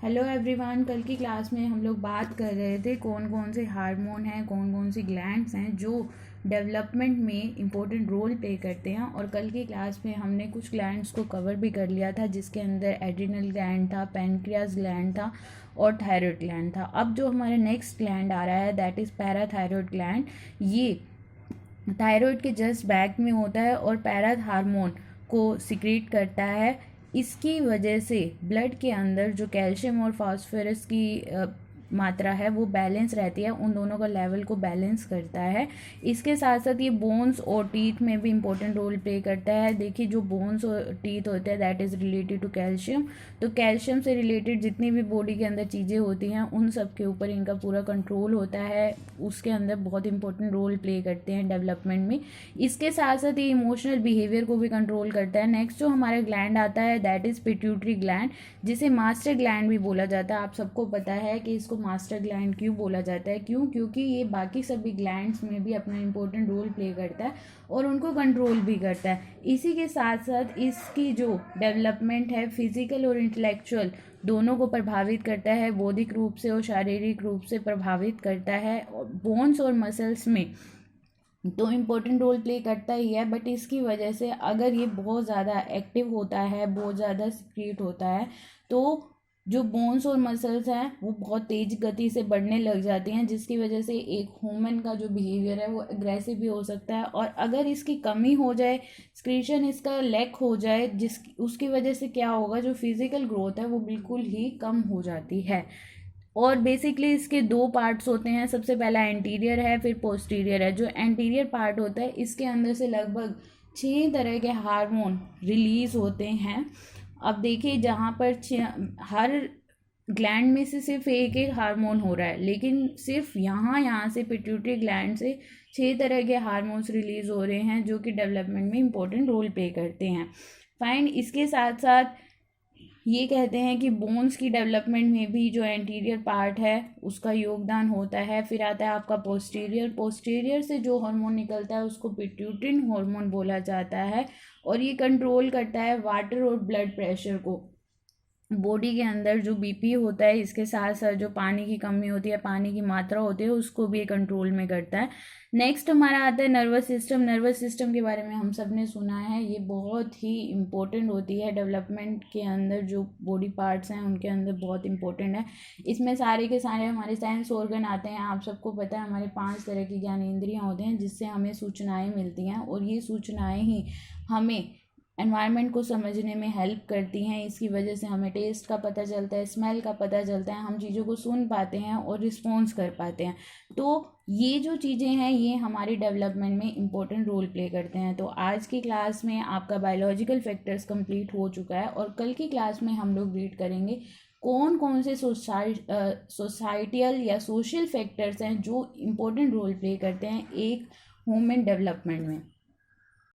Hello everyone. कल की class में हम लोग बात कर रहे थे कौन कौन से हार्मोन हैं, कौन कौन सी ग्लैंड्स हैं जो डेवलपमेंट में इम्पोर्टेंट रोल प्ले करते हैं। और कल की क्लास में हमने कुछ ग्लैंड्स को कवर भी कर लिया था, जिसके अंदर एड्रिनल ग्लैंड था, पैनक्रियाज ग्लैंड था और थायराइड ग्लैंड था। अब जो हमारा नेक्स्ट ग्लैंड आ रहा है दैट इज़ पैराथायरॉयड ग्लैंड। ये थायराइड के जस्ट बैक में होता है और पैरा हार्मोन को सिक्रीट करता है। इसकी वजह से ब्लड के अंदर जो कैल्शियम और फास्फोरस की मात्रा है वो बैलेंस रहती है, उन दोनों का लेवल को बैलेंस करता है। इसके साथ साथ ये बोन्स और टीथ में भी इम्पोर्टेंट रोल प्ले करता है। देखिए, जो बोन्स और टीथ होते हैं that is related to calcium. तो कैल्शियम से रिलेटेड जितनी भी बॉडी के अंदर चीज़ें होती हैं उन सब के ऊपर इनका पूरा कंट्रोल होता है, उसके अंदर बहुत इंपॉर्टेंट रोल प्ले करते हैं डेवलपमेंट में। इसके साथ साथ ये इमोशनल बिहेवियर को भी कंट्रोल करता है। नेक्स्ट जो हमारा ग्लैंड आता है दैट इज़ पिट्यूटरी ग्लैंड, जिसे मास्टर ग्लैंड भी बोला जाता है। आप सबको पता है कि इसको मास्टर ग्लैंड क्यों बोला जाता है, क्योंकि ये बाकी सभी ग्लैंड्स में भी अपना इंपॉर्टेंट रोल प्ले करता है और उनको कंट्रोल भी करता है। इसी के साथ साथ इसकी जो डेवलपमेंट है फिजिकल और इंटेलेक्चुअल दोनों को प्रभावित करता है, बौद्धिक रूप से और शारीरिक रूप से प्रभावित करता है। बोन्स और मसल्स में तो इम्पोर्टेंट रोल प्ले करता ही है, बट इसकी वजह से अगर ये बहुत ज़्यादा एक्टिव होता है, बहुत ज़्यादा सिक्रीट होता है, तो जो बोन्स और मसल्स हैं वो बहुत तेज गति से बढ़ने लग जाती हैं, जिसकी वजह से एक ह्यूमन का जो बिहेवियर है वो एग्रेसिव भी हो सकता है। और अगर इसकी कमी हो जाए, सिक्रीशन इसका लैक हो जाए, उसकी वजह से क्या होगा, जो फिजिकल ग्रोथ है वो बिल्कुल ही कम हो जाती है। और बेसिकली इसके दो पार्ट्स होते हैं, सबसे पहला एंटीरियर है फिर पोस्टीरियर है। जो एंटीरियर पार्ट होता है इसके अंदर से लगभग 6 तरह के हार्मोन रिलीज होते हैं। अब देखिए, जहाँ पर हर ग्लैंड में से सिर्फ एक एक हार्मोन हो रहा है, लेकिन सिर्फ यहाँ से पिट्यूटरी ग्लैंड से 6 तरह के हार्मोन्स रिलीज हो रहे हैं जो कि डेवलपमेंट में इंपॉर्टेंट रोल प्ले करते हैं। फाइन। इसके साथ साथ ये कहते हैं कि बोन्स की डेवलपमेंट में भी जो एंटीरियर पार्ट है उसका योगदान होता है। फिर आता है आपका पोस्टीरियर से जो हार्मोन निकलता है उसको पिट्यूटिन हार्मोन बोला जाता है, और ये कंट्रोल करता है वाटर और ब्लड प्रेशर को। बॉडी के अंदर जो बीपी होता है, इसके साथ साथ जो पानी की कमी होती है, पानी की मात्रा होती है, उसको भी कंट्रोल में करता है। नेक्स्ट हमारा आता है नर्वस सिस्टम। नर्वस सिस्टम के बारे में हम सब ने सुना है, ये बहुत ही इम्पोर्टेंट होती है डेवलपमेंट के अंदर। जो बॉडी पार्ट्स हैं उनके अंदर बहुत इंपॉर्टेंट है। इसमें सारे के सारे हमारे सेंस ऑर्गन आते हैं। आप सबको पता है हमारे 5 तरह की ज्ञानेंद्रियाँ होते हैं जिससे हमें सूचनाएँ मिलती हैं, और ये सूचनाएँ ही हमें एनवायरनमेंट को समझने में हेल्प करती हैं। इसकी वजह से हमें टेस्ट का पता चलता है, स्मेल का पता चलता है, हम चीज़ों को सुन पाते हैं और रिस्पॉन्स कर पाते हैं। तो ये जो चीज़ें हैं ये हमारी डेवलपमेंट में इम्पोर्टेंट रोल प्ले करते हैं। तो आज की क्लास में आपका बायोलॉजिकल फैक्टर्स कंप्लीट हो चुका है, और कल की क्लास में हम लोग रीड करेंगे कौन कौन से सोसाइटियल या सोशल फैक्टर्स हैं जो इम्पोर्टेंट रोल प्ले करते हैं एक ह्यूमन डेवलपमेंट में।